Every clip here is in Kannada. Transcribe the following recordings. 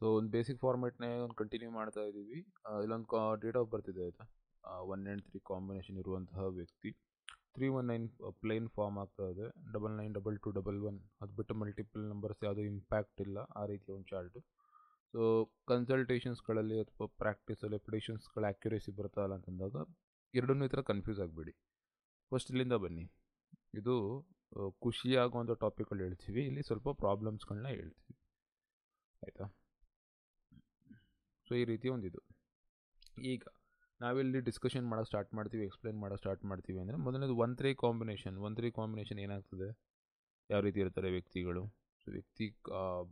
ಸೊ ಒಂದು ಬೇಸಿಕ್ ಫಾರ್ಮೆಟ್ನೇ ಒಂದು ಕಂಟಿನ್ಯೂ ಮಾಡ್ತಾ ಇದ್ದೀವಿ. ಇಲ್ಲೊಂದು ಡೇಟ್ ಆಫ್ ಬರ್ತ್ ಇದೆ ಆಯಿತಾ. 1 and 3 ಕಾಂಬಿನೇಷನ್ ಇರುವಂತಹ ವ್ಯಕ್ತಿ. 319 ಪ್ಲೇನ್ ಫಾರ್ಮ್ ಆಗ್ತಾ ಇದೆ. 992211 ಅದು ಬಿಟ್ಟು ಮಲ್ಟಿಪಲ್ ನಂಬರ್ಸ್ ಯಾವುದೂ ಇಂಪ್ಯಾಕ್ಟ್ ಇಲ್ಲ, ಆ ರೀತಿಯ ಒಂದು ಚಾರ್ಟು. ಸೊ ಕನ್ಸಲ್ಟೇಷನ್ಸ್ಗಳಲ್ಲಿ ಅಥವಾ ಪ್ರಾಕ್ಟೀಸಲ್ಲಿ ಪ್ರಿಡಿಕ್ಷನ್ಸ್ಗಳ ಆ್ಯಕ್ಯುರೇಸಿ ಬರ್ತಾ ಇಲ್ಲ ಅಂತಂದಾಗ ಎರಡನ್ನೂ ಈ ಥರ ಕನ್ಫ್ಯೂಸ್ ಆಗಬೇಡಿ. ಫಸ್ಟ್ ಇಲ್ಲಿಂದ ಬನ್ನಿ. ಇದು ಖುಷಿಯಾಗುವಂಥ ಟಾಪಿಕ್ಗಳು ಹೇಳ್ತೀವಿ, ಇಲ್ಲಿ ಸ್ವಲ್ಪ ಪ್ರಾಬ್ಲಮ್ಸ್ಗಳನ್ನ ಹೇಳ್ತೀವಿ ಆಯಿತಾ. ಸೊ ಈ ರೀತಿ ಒಂದಿದು. ಈಗ ನಾವಿಲ್ಲಿ ಡಿಸ್ಕಷನ್ ಮಾಡೋಕ್ಕೆ ಸ್ಟಾರ್ಟ್ ಮಾಡ್ತೀವಿ, ಎಕ್ಸ್ಪ್ಲೇನ್ ಮಾಡೋಕ್ಕೆ ಸ್ಟಾರ್ಟ್ ಮಾಡ್ತೀವಿ ಅಂದರೆ ಮೊದಲನೇದು 1-3 ಕಾಂಬಿನೇಷನ್ ಏನಾಗ್ತದೆ, ಯಾವ ರೀತಿ ಇರ್ತಾರೆ ವ್ಯಕ್ತಿಗಳು. ಸೊ ವ್ಯಕ್ತಿ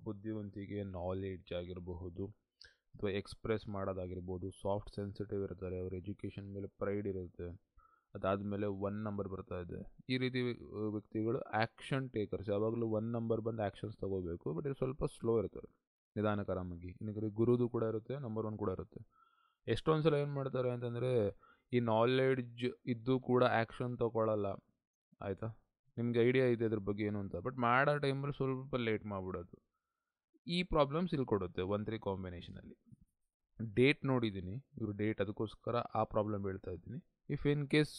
ಬುದ್ಧಿವಂತಿಕೆ, ನಾಲೆಡ್ಜ್ ಆಗಿರಬಹುದು ಅಥವಾ ಎಕ್ಸ್ಪ್ರೆಸ್ ಮಾಡೋದಾಗಿರ್ಬೋದು, ಸಾಫ್ಟ್ ಸೆನ್ಸಿಟಿವ್ ಇರ್ತಾರೆ, ಅವ್ರ ಎಜುಕೇಷನ್ ಮೇಲೆ ಪ್ರೈಡ್ ಇರುತ್ತೆ. ಅದಾದಮೇಲೆ 1 ನಂಬರ್ ಬರ್ತಾ ಇದೆ. ಈ ರೀತಿ ವ್ಯಕ್ತಿಗಳು ಆ್ಯಕ್ಷನ್ ಟೇಕರ್ಸ್, ಯಾವಾಗಲೂ 1 ನಂಬರ್ ಬಂದು ಆ್ಯಕ್ಷನ್ಸ್ ತೊಗೋಬೇಕು, ಬಟ್ ಇದು ಸ್ವಲ್ಪ ಸ್ಲೋ ಇರ್ತದೆ, ನಿಧಾನಕರವಾಗಿ. ಇನ್ನೊಂದು ಗುರುದು ಕೂಡ ಇರುತ್ತೆ, ನಂಬರ್ 1 ಕೂಡ ಇರುತ್ತೆ. ಎಷ್ಟೊಂದು ಸಲ ಏನು ಮಾಡ್ತಾರೆ ಅಂತಂದರೆ ಈ ನಾಲೆಡ್ಜ್ ಇದ್ದು ಕೂಡ ಆ್ಯಕ್ಷನ್ ತೊಗೊಳ್ಳಲ್ಲ ಆಯಿತಾ. ನಿಮಗೆ ಐಡಿಯಾ ಇದೆ ಅದ್ರ ಬಗ್ಗೆ ಏನು ಅಂತ, ಬಟ್ ಮಾಡೋ ಟೈಮಲ್ಲಿ ಸ್ವಲ್ಪ ಲೇಟ್ ಮಾಡಿಬಿಡೋದು. ಈ ಪ್ರಾಬ್ಲಮ್ಸ್ ಇಲ್ಲಿ ಕೊಡುತ್ತೆ 1-3 ಕಾಂಬಿನೇಷನಲ್ಲಿ. ಡೇಟ್ ನೋಡಿದ್ದೀನಿ, ಇವರು ಡೇಟ್, ಅದಕ್ಕೋಸ್ಕರ ಆ ಪ್ರಾಬ್ಲಮ್ ಹೇಳ್ತಾ ಇದ್ದೀನಿ. ಇಫ್ ಇನ್ ಕೇಸ್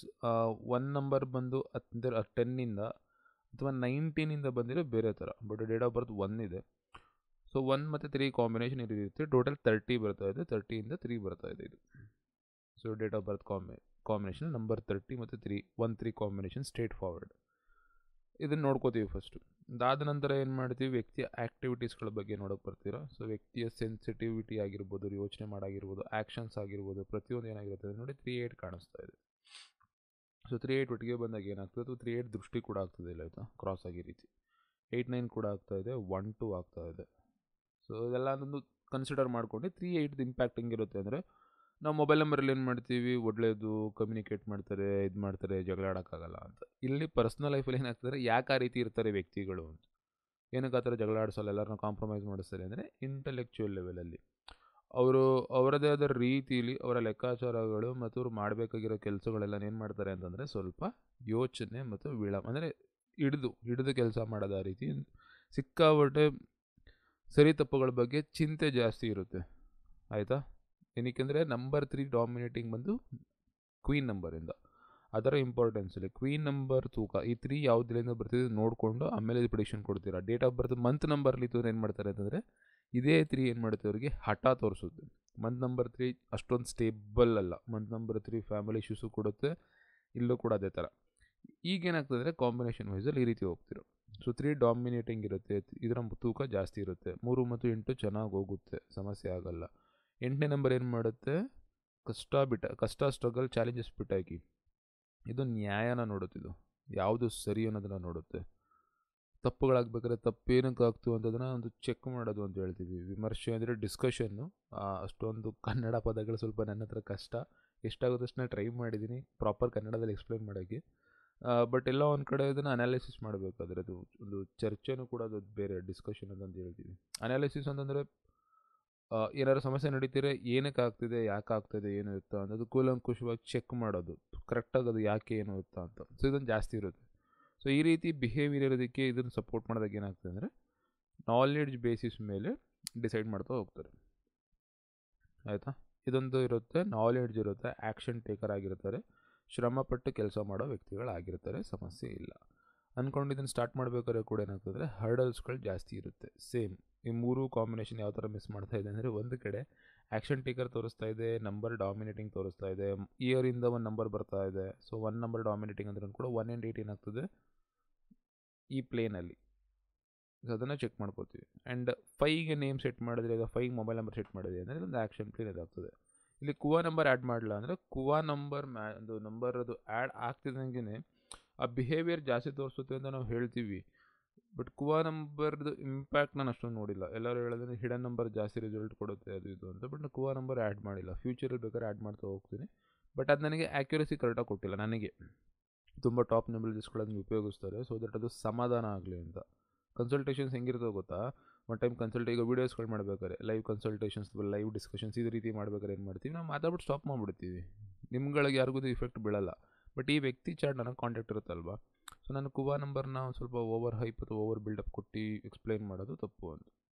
1 ನಂಬರ್ ಬಂದು 10ಇಂದ ಅಥವಾ 19ಇಂದ ಬಂದಿರೋ ಬೇರೆ ಥರ, ಬಟ್ ಡೇಟ್ ಆಫ್ ಬರ್ತ್ 1 ಇದೆ. ಸೊ 1 ಮತ್ತು 3 ಕಾಂಬಿನೇಷನ್ ಇರುತ್ತೆ, ಟೋಟಲ್ 30 ಬರ್ತಾ ಇದೆ, 30ಇಂದ 3 ಬರ್ತಾ ಇದೆ ಇದು. So date of birth combination number 30 ಮತ್ತು 1-3 ಕಾಂಬಿನೇಷನ್ ಸ್ಟ್ರೇಟ್ ಫಾರ್ವರ್ಡ್. ಇದನ್ನು ನೋಡ್ಕೋತೀವಿ ಫಸ್ಟು. ಅದಾದ ನಂತರ ಏನು ಮಾಡ್ತೀವಿ, ವ್ಯಕ್ತಿಯ ಆ್ಯಕ್ಟಿವಿಟೀಸ್ಗಳ ಬಗ್ಗೆ ನೋಡೋಕೆ ಬರ್ತೀರಾ. ಸೊ ವ್ಯಕ್ತಿಯ ಸೆನ್ಸಿಟಿವಿಟಿ ಆಗಿರ್ಬೋದು, ಯೋಚನೆ ಮಾಡಾಗಿರ್ಬೋದು, ಆ್ಯಕ್ಷನ್ಸ್ ಆಗಿರ್ಬೋದು, ಪ್ರತಿಯೊಂದು ಏನಾಗಿರುತ್ತೆ ನೋಡಿ 3-8 ಕಾಣಿಸ್ತಾ ಇದೆ. ಸೊ 3-8 ಒಟ್ಟಿಗೆ ಬಂದಾಗ ಏನಾಗ್ತದೆ, ಅಥವಾ 3-8 ದೃಷ್ಟಿ ಕೂಡ ಆಗ್ತದೆ ಇಲ್ಲ ಆಯಿತಾ, ಕ್ರಾಸ್ ಆಗಿ ರೀತಿ. 8-9 ಕೂಡ ಆಗ್ತಾ ಇದೆ, 1-2 ಆಗ್ತಾ ಇದೆ. ಸೊ ಇದೆಲ್ಲ ಒಂದು ಕನ್ಸಿಡರ್ ಮಾಡ್ಕೊಂಡು 3-8 ಇಂಪ್ಯಾಕ್ಟ್ ಹೆಂಗಿರುತ್ತೆ ಅಂದರೆ, ನಾವು ಮೊಬೈಲ್ ನಂಬರಲ್ಲಿ ಏನು ಮಾಡ್ತೀವಿ, ಒಳ್ಳೆಯದು ಕಮ್ಯುನಿಕೇಟ್ ಮಾಡ್ತಾರೆ, ಇದು ಮಾಡ್ತಾರೆ, ಜಗಳ ಆಡೋಕ್ಕಾಗಲ್ಲ ಅಂತ. ಇಲ್ಲಿ ಪರ್ಸ್ನಲ್ ಲೈಫಲ್ಲಿ ಏನಾಗ್ತದೆ, ಯಾಕೆ ಆ ರೀತಿ ಇರ್ತಾರೆ ವ್ಯಕ್ತಿಗಳು ಅಂತ, ಏನಕ್ಕೆ ಆ ಥರ ಜಗಳ ಆಡಿಸೋಲ್ಲ, ಎಲ್ಲರನ್ನ ಕಾಂಪ್ರಮೈಸ್ ಮಾಡಿಸ್ತಾರೆ ಅಂದರೆ ಇಂಟೆಲೆಕ್ಚುಯಲ್ ಲೆವೆಲಲ್ಲಿ ಅವರು ಅವರದೇ ಆದ ರೀತಿಯಲ್ಲಿ ಅವರ ಲೆಕ್ಕಾಚಾರಗಳು ಮತ್ತು ಅವ್ರು ಮಾಡಬೇಕಾಗಿರೋ ಕೆಲಸಗಳೆಲ್ಲ ಏನು ಮಾಡ್ತಾರೆ ಅಂತಂದರೆ ಸ್ವಲ್ಪ ಯೋಚನೆ ಮತ್ತು ಅಂದರೆ ಹಿಡಿದು ಕೆಲಸ ಮಾಡೋದು. ಆ ರೀತಿ ಸಿಕ್ಕಾಪಟ್ಟೆ ಸರಿ ತಪ್ಪುಗಳ ಬಗ್ಗೆ ಚಿಂತೆ ಜಾಸ್ತಿ ಇರುತ್ತೆ ಆಯಿತಾ. ಏನಕ್ಕೆಂದರೆ ನಂಬರ್ 3 ಡಾಮಿನೇಟಿಂಗ್ ಬಂದು ಕ್ವೀನ್ ನಂಬರಿಂದ, ಅದರ ಇಂಪಾರ್ಟೆನ್ಸಲ್ಲಿ ಕ್ವೀನ್ ನಂಬರ್ ತೂಕ ಈ 3 ಯಾವುದರಿಂದ ಬರ್ತಿದೆ ನೋಡಿಕೊಂಡು ಆಮೇಲೆ ಪ್ರಿಡಿಕ್ಷನ್ ಕೊಡ್ತೀರಾ. ಡೇಟ್ ಆಫ್ ಬರ್ತ್ ಮಂತ್ ನಂಬರ್ಲಿ ಇತ್ತು ಏನು ಮಾಡ್ತಾರೆ ಅಂತಂದರೆ ಇದೇ 3 ಏನು ಮಾಡುತ್ತೆ ಅವರಿಗೆ ಹಠ ತೋರಿಸುತ್ತೆ. ಮಂತ್ ನಂಬರ್ 3 ಅಷ್ಟೊಂದು ಸ್ಟೇಬಲ್ ಅಲ್ಲ, ಮಂತ್ ನಂಬರ್ 3 ಫ್ಯಾಮಿಲಿ ಇಶ್ಯೂಸು ಕೊಡುತ್ತೆ, ಇಲ್ಲೂ ಕೂಡ ಅದೇ ಥರ. ಈಗೇನಾಗ್ತದೆ ಅಂದರೆ ಕಾಂಬಿನೇಷನ್ ವೈಸಲ್ಲಿ ಈ ರೀತಿ ಹೋಗ್ತಿರೋ. ಸೊ 3 ಡಾಮಿನೇಟಿಂಗ್ ಇರುತ್ತೆ, ಇದರ ತೂಕ ಜಾಸ್ತಿ ಇರುತ್ತೆ. 3 ಮತ್ತು 8 ಚೆನ್ನಾಗಿ ಹೋಗುತ್ತೆ, ಸಮಸ್ಯೆ ಆಗಲ್ಲ. 8ನೇ ನಂಬರ್ ಏನು ಮಾಡುತ್ತೆ, ಕಷ್ಟ ಸ್ಟ್ರಗಲ್ ಚಾಲೆಂಜಸ್ ಬಿಟ್ಟಾಕಿ ಇದು ನ್ಯಾಯನ ನೋಡುತ್ತಿದ್ದು, ಯಾವುದು ಸರಿ ಅನ್ನೋದನ್ನು ನೋಡುತ್ತೆ. ತಪ್ಪುಗಳಾಗಬೇಕಾದ್ರೆ ತಪ್ಪೇನಕ್ಕೆ ಆಗ್ತು ಅಂತದನ್ನು ಒಂದು ಚೆಕ್ ಮಾಡೋದು ಅಂತ ಹೇಳ್ತೀವಿ. ವಿಮರ್ಶೆ ಅಂದರೆ ಡಿಸ್ಕಷನ್ನು. ಅಷ್ಟೊಂದು ಕನ್ನಡ ಪದಗಳು ಸ್ವಲ್ಪ ನನ್ನ ಹತ್ರ ಕಷ್ಟ, ಎಷ್ಟಾಗೋದಷ್ಟನ್ನ ಟ್ರೈ ಮಾಡಿದ್ದೀನಿ ಪ್ರಾಪರ್ ಕನ್ನಡದಲ್ಲಿ ಎಕ್ಸ್ಪ್ಲೇನ್ ಮಾಡೋಕ್ಕೆ. ಬಟ್ ಎಲ್ಲ ಒಂದು ಕಡೆ ಇದನ್ನು ಅನಾಲಿಸಿಸ್ ಮಾಡಬೇಕಾದ್ರೆ ಅದು ಒಂದು ಚರ್ಚೆನೂ ಕೂಡ ಅದು ಬೇರೆ, ಡಿಸ್ಕಷನ್ ಅಂತ ಹೇಳ್ತೀವಿ. ಅನಾಲಿಸಿಸ್ ಅಂತಂದರೆ ಏನಾದ್ರು ಸಮಸ್ಯೆ ನಡೀತಿದ್ರೆ ಏನಕ್ಕೆ ಆಗ್ತಿದೆ, ಯಾಕೆ ಆಗ್ತಿದೆ, ಏನು ಇರುತ್ತಾ ಅನ್ನೋದು ಕೂಲಂಕುಷವಾಗಿ ಚೆಕ್ ಮಾಡೋದು, ಕರೆಕ್ಟಾಗಿ ಅದು ಯಾಕೆ ಏನು ಇರುತ್ತಾ ಅಂತ. ಸೊ ಇದೊಂದು ಜಾಸ್ತಿ ಇರುತ್ತೆ. ಸೊ ಈ ರೀತಿ ಬಿಹೇವಿಯರ್ ಇರೋದಕ್ಕೆ ಇದನ್ನು ಸಪೋರ್ಟ್ ಮಾಡಿದಾಗ ಏನಾಗ್ತದೆ ಅಂದರೆ ನಾಲೆಡ್ಜ್ ಬೇಸಿಸ್ ಮೇಲೆ ಡಿಸೈಡ್ ಮಾಡ್ತಾ ಹೋಗ್ತಾರೆ ಆಯಿತಾ. ಇದೊಂದು ಇರುತ್ತೆ, ನಾಲೆಡ್ಜ್ ಇರುತ್ತೆ, ಆ್ಯಕ್ಷನ್ ಟೇಕರ್ ಆಗಿರ್ತಾರೆ, ಶ್ರಮಪಟ್ಟು ಕೆಲಸ ಮಾಡೋ ವ್ಯಕ್ತಿಗಳಾಗಿರ್ತಾರೆ, ಸಮಸ್ಯೆ ಇಲ್ಲ ಅಂದ್ಕೊಂಡು ಇದನ್ನು ಸ್ಟಾರ್ಟ್ ಮಾಡಬೇಕಾದ್ರೆ ಕೂಡ ಏನಾಗ್ತದೆ, ಹರ್ಡಲ್ಸ್ಗಳು ಜಾಸ್ತಿ ಇರುತ್ತೆ. ಸೇಮ್ ಈ 3 ಕಾಂಬಿನೇಷನ್ ಯಾವ ಥರ ಮಿಸ್ ಮಾಡ್ತಾ ಇದೆ ಅಂದರೆ, ಒಂದು ಕಡೆ ಆ್ಯಕ್ಷನ್ ಟೇಕರ್ ತೋರಿಸ್ತಾ ಇದೆ, ನಂಬರ್ ಡಾಮಿನೇಟಿಂಗ್ ತೋರಿಸ್ತಾ ಇದೆ, ಇಯರಿಂದ 1 ನಂಬರ್ ಬರ್ತಾ ಇದೆ. ಸೊ 1 ನಂಬರ್ ಡಾಮಿನೇಟಿಂಗ್ ಅಂದ್ರೆ ಕೂಡ 1 and 8 ಏನಾಗ್ತದೆ ಈ ಪ್ಲೇನಲ್ಲಿ. ಸೊ ಅದನ್ನು ಚೆಕ್ ಮಾಡ್ಕೋತೀವಿ. ಆ್ಯಂಡ್ 5ಗೆ ನೇಮ್ ಸೆಟ್ ಮಾಡಿದ್ರೆ, ಈಗ 5 ಮೊಬೈಲ್ ನಂಬರ್ ಸೆಟ್ ಮಾಡಿದೆ ಅಂದರೆ ಒಂದು ಆ್ಯಕ್ಷನ್ ಪ್ಲೇನ್ ಇದಾಗ್ತದೆ. ಇಲ್ಲಿ ಕುವಾ ನಂಬರ್ ಆ್ಯಡ್ ಮಾಡಲ್ಲ ಅಂದರೆ ಕುವಾ ನಂಬರ್ ಒಂದು ನಂಬರ್ ಅದು ಆ್ಯಡ್ ಆಗ್ತಿದ್ದಂಗೆ ಆ ಬಿಹೇವಿಯರ್ ಜಾಸ್ತಿ ತೋರಿಸುತ್ತೆ ಅಂತ ನಾವು ಹೇಳ್ತೀವಿ. ಬಟ್ ಕುವಾ ನಂಬರ್ದು ಇಂಪ್ಯಾಕ್ಟ್ ನಾನು ಅಷ್ಟೊಂದು ನೋಡಿಲ್ಲ. ಎಲ್ಲರೂ ಹೇಳೋದ್ರೆ ಹಿಡನ್ ನಂಬರ್ ಜಾಸ್ತಿ ರಿಸಲ್ಟ್ ಕೊಡುತ್ತೆ ಅದು ಇದು ಅಂತ, ಬಟ್ ಕುವಾ ನಂಬರ್ ಆ್ಯಡ್ ಮಾಡಿಲ್ಲ. ಫ್ಯೂಚರಲ್ಲಿ ಬೇಕಾದ್ರೆ ಆ್ಯಡ್ ಮಾಡ್ತಾ ಹೋಗ್ತೀನಿ, ಬಟ್ ಅದು ನನಗೆ ಆ್ಯಕ್ಯುರಸಿ ಕರೆಕ್ಟಾಗಿ ಕೊಟ್ಟಿಲ್ಲ. ನನಗೆ ತುಂಬ ಟಾಪ್ ನ್ಯೂಮರಾಲಜಿಸ್ಟ್ಗಳನ್ನು ಉಪಯೋಗಿಸ್ತಾರೆ, ಸೊ ದಟ್ ಅದು ಸಮಾಧಾನ ಆಗಲಿ ಅಂತ. ಕನ್ಸಲ್ಟೇಷನ್ಸ್ ಹೆಂಗಿರ್ತದೆ ಗೊತ್ತಾ, ಒನ್ ಟೈಮ್ ಈಗ ವೀಡಿಯೋಸ್ಗಳು ಮಾಡಬೇಕಾದ್ರೆ ಲೈವ್ ಕನ್ಸಲ್ಟೇಷನ್ಸ್, ಲೈವ್ ಡಿಸ್ಕಷನ್ಸ್ ಇದು ರೀತಿ ಮಾಡ್ಬೇಕಾದ್ರೆ ಏನು ಮಾಡ್ತೀವಿ, ನಾವು ಮಾತಾಡ್ಬಿಟ್ಟು ಸ್ಟಾಪ್ ಮಾಡಿಬಿಡ್ತೀವಿ. ನಿಮ್ಗಳಿಗೆ ಯಾರಿಗೂ ಇಫೆಕ್ಟ್ ಬೀಳಲ್ಲ. ಬಟ್ ಈ ವ್ಯಕ್ತಿ ಚಾರ್ಟ್ ನನಗೆ ಕಾಂಟ್ಯಾಕ್ಟ್ ಇರುತ್ತಲ್ವ, ಸೊ ನಾನು ಕುವಾ ನಂಬರ್ನ ಒಂದು ಸ್ವಲ್ಪ ಓವರ್ ಹೈಪ್ ಅಥವಾ ಓವರ್ ಬಿಲ್ಡಪ್ ಕೊಟ್ಟು ಎಕ್ಸ್ಪ್ಲೈನ್ ಮಾಡೋದು ತಪ್ಪು ಅಂತ.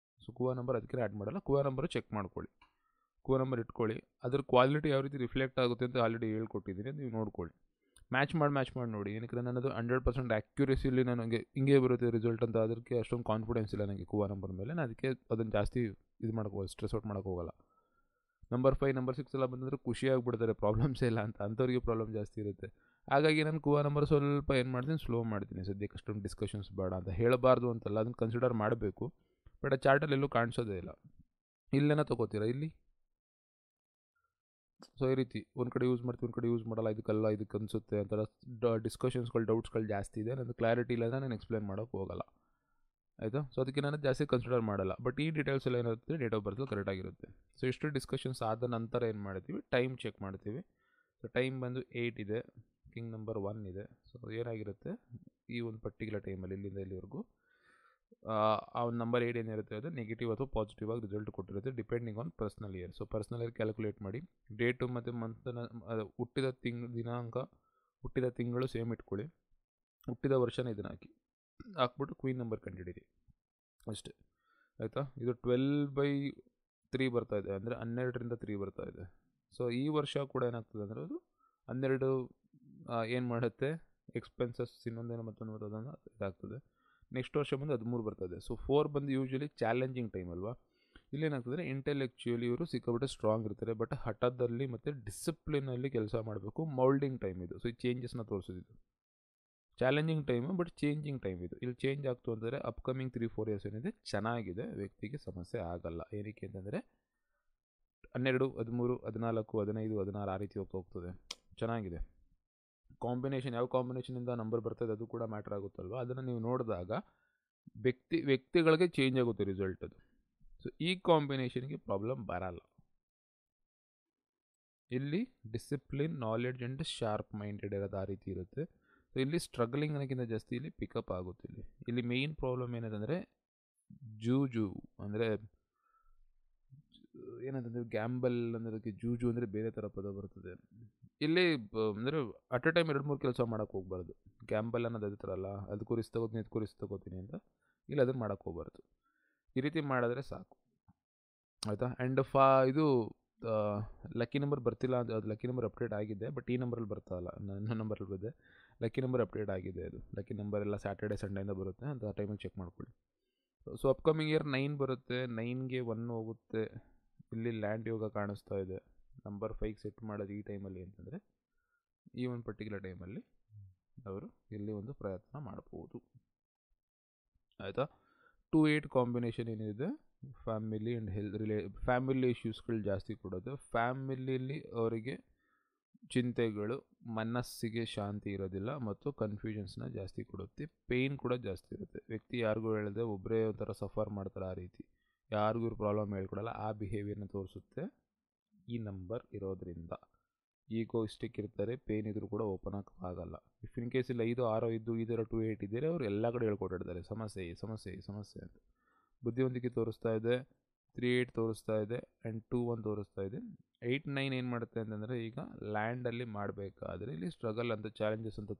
ಸೊ ಕುವಾ ನಂಬರ್ ಅದಕ್ಕೆ ಆ್ಯಡ್ ಮಾಡಲ್ಲ. ಕುವಾ ನಂಬರು ಚೆಕ್ ಮಾಡ್ಕೊಳ್ಳಿ, ಕುವಾ ನಂಬರ್ ಇಟ್ಕೊಳ್ಳಿ. ಅದ್ರ ಕ್ವಾಲಿಟಿ ಯಾವ ರೀತಿ ರಿಫ್ಲೆಕ್ಟ್ ಆಗುತ್ತೆ ಅಂತ ಆಲ್ರೆಡಿ ಹೇಳ್ಕೊಟ್ಟಿದ್ದೀನಿ, ನೀವು ನೋಡ್ಕೊಳ್ಳಿ. ಮ್ಯಾಚ್ ಮಾಡಿ ನೋಡಿ. ಏನಕ್ಕೆ ನನ್ನದು 100% ಆ್ಯಕ್ಯುರೇಸಿಲಿ ನನಗೆ ಹಿಂಗೆ ಬರುತ್ತೆ ರಿಸಲ್ಟ್ ಅಂತ ಅದಕ್ಕೆ ಅಷ್ಟೊಂದು ಕಾನ್ಫಿಡೆನ್ಸ್ ಇಲ್ಲ ನನಗೆ ಕುವಾ ನಂಬರ್ ಮೇಲೆ. ನಾನು ಅದಕ್ಕೆ ಅದನ್ನು ಜಾಸ್ತಿ ಇದು ಮಾಡೋಕ್ಕೆ ಸ್ಟ್ರೆಸ್ ಔಟ್ ಮಾಡೋಕ್ಕೆ ಹೋಗಲ್ಲ. ನಂಬರ್ 5 ನಂಬರ್ 6 ಎಲ್ಲ ಬಂದರೆ ಖುಷಿಯಾಗಿಬಿಡ್ತಾರೆ, ಪ್ರಾಬ್ಲಮ್ಸೇ ಇಲ್ಲ ಅಂತ, ಅಂಥವ್ರಿಗೆ ಪ್ರಾಬ್ಲಮ್ ಜಾಸ್ತಿ ಇರುತ್ತೆ. ಹಾಗಾಗಿ ನಾನು ಕುವಾ ನಂಬರ್ ಸ್ವಲ್ಪ ಏನು ಮಾಡ್ತೀನಿ, ಸ್ಲೋ ಮಾಡ್ತೀನಿ ಸದ್ಯಕ್ಕೆ. ಅಷ್ಟೊಂದು ಡಿಸ್ಕಷನ್ಸ್ ಬೇಡ ಅಂತ ಹೇಳಬಾರ್ದು ಅಂತಲ್ಲ, ಅದನ್ನು ಕನ್ಸಿಡರ್ ಮಾಡಬೇಕು. ಬಟ್ ಆ ಚಾರ್ಟಲ್ಲಿ ಎಲ್ಲೂ ಕಾಣಿಸೋದೇ ಇಲ್ಲ. ಇಲ್ಲೇನೋ ತೊಗೋತೀರಾ ಇಲ್ಲಿ. ಸೊ ಈ ರೀತಿ ಒಂದು ಕಡೆ ಯೂಸ್ ಮಾಡ್ತೀವಿ, ಒಂದು ಕಡೆ ಯೂಸ್ ಮಾಡಲ್ಲ, ಇದಕ್ಕಲ್ಲ ಇದಕ್ಕೆ ಅನಿಸುತ್ತೆ ಅಂತೆಲ್ಲ ಡಿಸ್ಕಷನ್ಸ್ಗಳು ಡೌಟ್ಸ್ಗಳು ಜಾಸ್ತಿ ಇದೆ. ನನ್ನ ಕ್ಲಾರಿಟಿ ಇಲ್ಲ ನಾನು ಎಕ್ಸ್ಪ್ಲೇನ್ ಮಾಡೋಕ್ಕೆ ಹೋಗಲ್ಲ, ಆಯಿತಾ. ಸೊ ಅದಕ್ಕೆ ನಾನು ಜಾಸ್ತಿ ಕನ್ಸಿಡರ್ ಮಾಡಲ್ಲ. ಬಟ್ ಈ ಡೀಟೇಲ್ಸ್ ಎಲ್ಲ ಏನಿರುತ್ತೆ ಡೇಟ್ ಆಫ್ ಬರ್ತ್ ಕರೆಕ್ಟಾಗಿರುತ್ತೆ. ಸೊ ಇಷ್ಟು ಡಿಸ್ಕಷನ್ಸ್ ಆದ ನಂತರ ಏನು ಮಾಡ್ತೀವಿ, ಟೈಮ್ ಚೆಕ್ ಮಾಡ್ತೀವಿ. ಸೊ ಟೈಮ್ ಬಂದು 8 ಇದೆ, ಕಿಂಗ್ ನಂಬರ್ 1 ಇದೆ. ಸೊ ಏನಾಗಿರುತ್ತೆ ಈ ಒಂದು ಪರ್ಟಿಕ್ಯುಲರ್ ಟೈಮಲ್ಲಿ ಇಲ್ಲಿಂದ ಇಲ್ಲಿವರೆಗೂ ಆ ಒಂದು ನಂಬರ್ 8 ಏನಿರುತ್ತೆ ಅದು ನೆಗೆಟಿವ್ ಅಥವಾ ಪಾಸಿಟಿವ್ ಆಗಿ ರಿಸಲ್ಟ್ ಕೊಟ್ಟಿರುತ್ತೆ, depending on personal year. So personal year calculate ಮಾಡಿ, ಡೇಟು ಮತ್ತು ಮಂತನ ಹುಟ್ಟಿದ ದಿನಾಂಕ, ಹುಟ್ಟಿದ ತಿಂಗಳು ಸೇಮ್ ಇಟ್ಕೊಳ್ಳಿ, ಹುಟ್ಟಿದ ವರ್ಷನ ಇದನ್ನು ಹಾಕ್ಬಿಟ್ಟು ಕ್ವೀನ್ ನಂಬರ್ ಕಂಡುಹಿಡೀರಿ ಅಷ್ಟೇ, ಆಯಿತಾ. ಇದು 12/3 ಬರ್ತಾ ಇದೆ, ಅಂದರೆ 12ರಿಂದ 3 ಬರ್ತಾ ಇದೆ. ಸೊ ಈ ವರ್ಷ ಕೂಡ ಏನಾಗ್ತದೆ ಅಂದರೆ ಅದು 12 ಏನು ಮಾಡುತ್ತೆ, ಎಕ್ಸ್ಪೆನ್ಸಸ್ ಇನ್ನೊಂದೇನೋ ಮತ್ತೊಂದು ಅದನ್ನು ಇದಾಗ್ತದೆ. ನೆಕ್ಸ್ಟ್ ವರ್ಷ ಬಂದು 13 ಬರ್ತದೆ. ಸೊ 4 ಬಂದು ಯೂಶ್ವಲಿ ಚಾಲೆಂಜಿಂಗ್ ಟೈಮ್ ಅಲ್ವಾ. ಇಲ್ಲೇನಾಗ್ತದೆ, ಇಂಟೆಲೆಕ್ಚುಯಲಿ ಇವರು ಸಿಕ್ಕಾಬಿಟ್ಟೆ ಸ್ಟ್ರಾಂಗ್ ಇರ್ತಾರೆ, ಬಟ್ ಹಠದಲ್ಲಿ ಮತ್ತು ಡಿಸಿಪ್ಲಿನಲ್ಲಿ ಕೆಲಸ ಮಾಡಬೇಕು. ಮೌಲ್ಡಿಂಗ್ ಟೈಮ್ ಇದು. ಸೊ ಈ ಚೇಂಜಸ್ನ ತೋರಿಸೋದಿದ್ದು challenging time, but changing time ಇದು. ಇಲ್ಲಿ ಚೇಂಜ್ ಆಗ್ತು ಅಂದರೆ ಅಪ್ಕಮಿಂಗ್ 3-4 ಇಯರ್ಸ್ ಏನಿದೆ ಚೆನ್ನಾಗಿದೆ, ವ್ಯಕ್ತಿಗೆ ಸಮಸ್ಯೆ ಆಗಲ್ಲ. ಏನಕ್ಕೆ ಅಂತಂದರೆ 12, 13, 14, 15, 16 ಆ ರೀತಿ ಹೋಗ್ತದೆ, ಚೆನ್ನಾಗಿದೆ. ಕಾಂಬಿನೇಷನ್ ಯಾವ ಕಾಂಬಿನೇಷನಿಂದ ನಂಬರ್ ಬರ್ತದೆ ಅದು ಕೂಡ ಮ್ಯಾಟ್ರ್ ಆಗುತ್ತಲ್ವ. ಅದನ್ನು ನೀವು ನೋಡಿದಾಗ ವ್ಯಕ್ತಿಗಳಿಗೆ ಚೇಂಜ್ ಆಗುತ್ತೆ ರಿಸಲ್ಟ್ ಅದು. ಸೊ ಈ ಕಾಂಬಿನೇಷನ್ಗೆ ಪ್ರಾಬ್ಲಮ್ ಬರಲ್ಲ. ಇಲ್ಲಿ discipline, knowledge and sharp minded ಇರೋದು ಆ ರೀತಿ ಇರುತ್ತೆ. ಸೊ ಇಲ್ಲಿ ಸ್ಟ್ರಗ್ಲಿಂಗ್ ಅನ್ನೋಕ್ಕಿಂತ ಜಾಸ್ತಿ ಇಲ್ಲಿ ಪಿಕಪ್ ಆಗುತ್ತೆ. ಇಲ್ಲಿ ಮೇಯ್ನ್ ಪ್ರಾಬ್ಲಮ್ ಏನಂತಂದರೆ ಜೂಜು, ಅಂದರೆ ಏನಂತಂದರೆ ಗ್ಯಾಂಬಲ್ ಅನ್ನೋದಕ್ಕೆ ಜೂಜು ಅಂದರೆ ಬೇರೆ ಥರ ಪದ ಬರ್ತದೆ. ಇಲ್ಲಿ ಅಂದರೆ ಅಟ್ ಎ ಟೈಮ್ 2-3 ಕೆಲಸ ಮಾಡೋಕ್ಕೆ ಹೋಗ್ಬಾರ್ದು. ಗ್ಯಾಂಬಲ್ ಅನ್ನೋದು ಅದೇ ಥರ ಅಲ್ಲ, ಅದು ಕುರಿಸ್ ತಗೋತೀನಿ ಇದು ಕುರಿಸ್ ತಗೋತೀನಿ ಅಂತ, ಇಲ್ಲ ಅದನ್ನು ಮಾಡೋಕ್ಕೆ ಹೋಗ್ಬಾರ್ದು. ಈ ರೀತಿ ಮಾಡಿದ್ರೆ ಸಾಕು, ಆಯಿತಾ. ಆ್ಯಂಡ್ ಇದು ಲಕ್ಕಿ ನಂಬರ್ ಬರ್ತಿಲ್ಲ, ಅದು ಲಕ್ಕಿ ನಂಬರ್ ಅಪ್ಡೇಟ್ ಆಗಿದೆ, ಬಟ್ ಈ ನಂಬರಲ್ಲಿ ಬರ್ತಾಯಿಲ್ಲ, ನನ್ನ ನಂಬರಲ್ಲಿ ಬಂದೆ. ಲಕ್ಕಿ ನಂಬರ್ ಅಪ್ಡೇಟ್ ಆಗಿದೆ, ಅದು ಲಕ್ಕಿ ನಂಬರ್ ಎಲ್ಲ ಸ್ಯಾಟರ್ಡೆ ಸಂಡೆಯಿಂದ ಬರುತ್ತೆ ಅಂತ ಆ ಟೈಮಲ್ಲಿ ಚೆಕ್ ಮಾಡ್ಕೊಳ್ಳಿ. ಸೊ ಅಪ್ಕಮಿಂಗ್ ಇಯರ್ 9 ಬರುತ್ತೆ, 9ಗೆ 1 ಹೋಗುತ್ತೆ. ಇಲ್ಲಿ ಲ್ಯಾಂಡ್ ಯೋಗ ಕಾಣಿಸ್ತಾ ಇದೆ. ನಂಬರ್ 5 ಸೆಟ್ ಮಾಡೋದು ಈ ಟೈಮಲ್ಲಿ ಅಂತಂದರೆ ಈ ಒಂದು ಪರ್ಟಿಕ್ಯುಲರ್ ಟೈಮಲ್ಲಿ ಅವರು ಇಲ್ಲಿ ಒಂದು ಪ್ರಯತ್ನ ಮಾಡ್ಬೋದು, ಆಯಿತಾ. 2-8 ಕಾಂಬಿನೇಷನ್ ಏನಿದೆ, ಫ್ಯಾಮಿಲಿ ಆ್ಯಂಡ್ ಫ್ಯಾಮಿಲಿ ಇಶ್ಯೂಸ್ಗಳು ಜಾಸ್ತಿ ಕೊಡೋದು. ಫ್ಯಾಮಿಲಿಯಲ್ಲಿ ಅವರಿಗೆ ಚಿಂತೆಗಳು, ಮನಸ್ಸಿಗೆ ಶಾಂತಿ ಇರೋದಿಲ್ಲ ಮತ್ತು ಕನ್ಫ್ಯೂಷನ್ಸ್ನ ಜಾಸ್ತಿ ಕೊಡುತ್ತೆ. ಪೇಯ್ನ್ ಕೂಡ ಜಾಸ್ತಿ ಇರುತ್ತೆ. ವ್ಯಕ್ತಿ ಯಾರಿಗೂ ಹೇಳದೆ ಒಬ್ಬರೇ ಒಂಥರ ಸಫರ್ ಮಾಡ್ತಾರೆ, ಆ ರೀತಿ ಯಾರಿಗೂ ಇವ್ರು ಪ್ರಾಬ್ಲಮ್ ಹೇಳ್ಕೊಡಲ್ಲ, ಆ ಬಿಹೇವಿಯರ್ನ ತೋರಿಸುತ್ತೆ ಈ ನಂಬರ್ ಇರೋದ್ರಿಂದ. ಈಗೋಯಿಸ್ಟಿಕ್ ಇರ್ತಾರೆ, ಪೇನ್ ಇದ್ರೂ ಕೂಡ ಓಪನ್ ಆಗಲ್ಲ. ಇಫ್ ಇನ್ ಕೇಸ್ ಇಲ್ಲ 5, 6 ಇದ್ದು ಈ ಥರ 2-8 ಇದ್ದರೆ ಅವರು ಎಲ್ಲ ಕಡೆ ಹೇಳ್ಕೊಟ್ಟಿರ್ತಾರೆ ಸಮಸ್ಯೆ ಅಂತ. ಬುದ್ಧಿವಂತಿಕೆ ತೋರಿಸ್ತಾ ಇದೆ, 3-8 ತೋರಿಸ್ತಾ ಇದೆ, ಆ್ಯಂಡ್ 2-1 ತೋರಿಸ್ತಾ ಇದೆ. 8-9 ಏನು ಮಾಡುತ್ತೆ ಅಂತಂದರೆ ಈಗ ಲ್ಯಾಂಡಲ್ಲಿ ಮಾಡಬೇಕಾದ್ರೆ ಇಲ್ಲಿ ಸ್ಟ್ರಗಲ್ ಅಂತ, ಚಾಲೆಂಜಸ್ ಅಂತ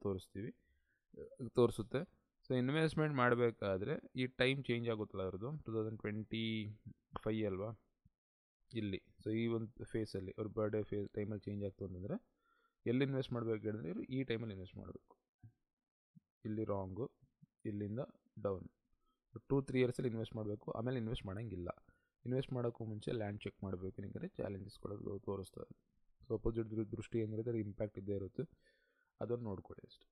ತೋರಿಸುತ್ತೆ. ಸೊ ಇನ್ವೆಸ್ಟ್ಮೆಂಟ್ ಮಾಡಬೇಕಾದ್ರೆ ಈ ಟೈಮ್ ಚೇಂಜ್ ಆಗುತ್ತಲ್ಲ ಅವ್ರದ್ದು, 2025 ಅಲ್ವಾ ಇಲ್ಲಿ. ಸೊ ಈ ಒಂದು ಫೇಸಲ್ಲಿ ಅವ್ರ ಬರ್ಡೇ ಟೈಮಲ್ಲಿ ಚೇಂಜ್ ಆಗ್ತು ಅಂತಂದರೆ ಎಲ್ಲಿ ಇನ್ವೆಸ್ಟ್ ಮಾಡಬೇಕು ಹೇಳಿದ್ರೆ ಇವರು ಈ ಟೈಮಲ್ಲಿ ಇನ್ವೆಸ್ಟ್ ಮಾಡಬೇಕು. ಇಲ್ಲಿ ರಾಂಗು, ಇಲ್ಲಿಂದ ಡೌನ್. 2-3 ಇಯರ್ಸಲ್ಲಿ ಇನ್ವೆಸ್ಟ್ ಮಾಡಬೇಕು, ಆಮೇಲೆ ಇನ್ವೆಸ್ಟ್ ಮಾಡೋಂಗಿಲ್ಲ. ಇನ್ವೆಸ್ಟ್ ಮಾಡೋಕ್ಕೂ ಮುಂಚೆ ಲ್ಯಾಂಡ್ ಚೆಕ್ ಮಾಡಬೇಕು, ಏಕೆಂದರೆ ಚಾಲೆಂಜಸ್ ಕೊಡೋದು ತೋರಿಸ್ತಾರೆ. ಸೊ ಅಪೋಸಿಟ್ ದೃಷ್ಟಿ ಏನಿರುತ್ತೆ ಇಂಪ್ಯಾಕ್ಟ್ ಇದ್ದೇ ಇರುತ್ತೆ, ಅದನ್ನು ನೋಡ್ಕೊಳ್ಳಿ ಅಷ್ಟೆ.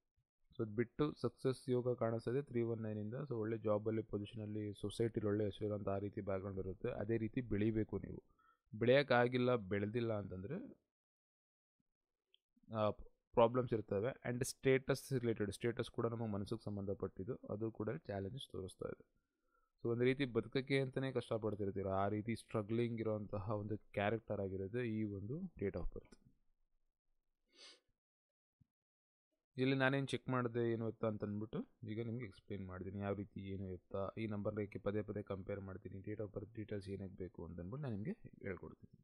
ಸೊ ಅದು ಬಿಟ್ಟು ಸಕ್ಸಸ್ ಯೋಗ ಕಾಣಿಸ್ತದೆ 319ಇಂದ. ಸೊ ಒಳ್ಳೆ ಜಾಬಲ್ಲಿ, ಪೊಸಿಷನಲ್ಲಿ, ಸೊಸೈಟಿಲಿ ಒಳ್ಳೆ ಹೆಸರು ಅಂತ ಆ ರೀತಿ ಬ್ಯಾಕ್ಗ್ರೌಂಡ್ ಇರುತ್ತೆ. ಅದೇ ರೀತಿ ಬೆಳಿಬೇಕು ನೀವು. ಬೆಳೆಯೋಕ್ಕಾಗಿಲ್ಲ, ಬೆಳೆದಿಲ್ಲ ಅಂತಂದರೆ ಪ್ರಾಬ್ಲಮ್ಸ್ ಇರ್ತವೆ. ಆ್ಯಂಡ್ ಸ್ಟೇಟಸ್ ಕೂಡ ನಮಗೆ ಮನಸ್ಸಿಗೆ ಸಂಬಂಧಪಟ್ಟಿದ್ದು, ಅದು ಕೂಡ ಚಾಲೆಂಜಸ್ ತೋರಿಸ್ತಾ ಇದೆ. ಸೊ ಒಂದು ರೀತಿ ಬದುಕಕ್ಕೆ ಅಂತಲೇ ಕಷ್ಟಪಡ್ತಿರ್ತೀರ, ಆ ರೀತಿ ಸ್ಟ್ರಗ್ಲಿಂಗ್ ಇರೋಂತಹ ಒಂದು ಕ್ಯಾರೆಕ್ಟರ್ ಆಗಿರುತ್ತೆ ಈ ಒಂದು ಡೇಟ್ ಆಫ್ ಬರ್ತ್. ಇಲ್ಲಿ ನಾನೇನು ಚೆಕ್ ಮಾಡಿದೆ ಏನು ಎತ್ತಾ ಅಂತ ಅಂದ್ಬಿಟ್ಟು ಈಗ ನಿಮಗೆ ಎಕ್ಸ್ಪ್ಲೇನ್ ಮಾಡ್ತೀನಿ, ಯಾವ ರೀತಿ ಏನು ಎತ್ತಾ. ಈ ನಂಬರ್ಗೆ ಪದೇ ಕಂಪೇರ್ ಮಾಡ್ತೀನಿ, ಡೇಟ್ ಆಫ್ ಬರ್ತ್ ಡೀಟೇಲ್ಸ್ ಏನಕ್ಕೆ ಬೇಕು ಅಂತಂದ್ಬಿಟ್ಟು ನಾನು ನಿಮಗೆ ಹೇಳ್ಕೊಡ್ತೀನಿ.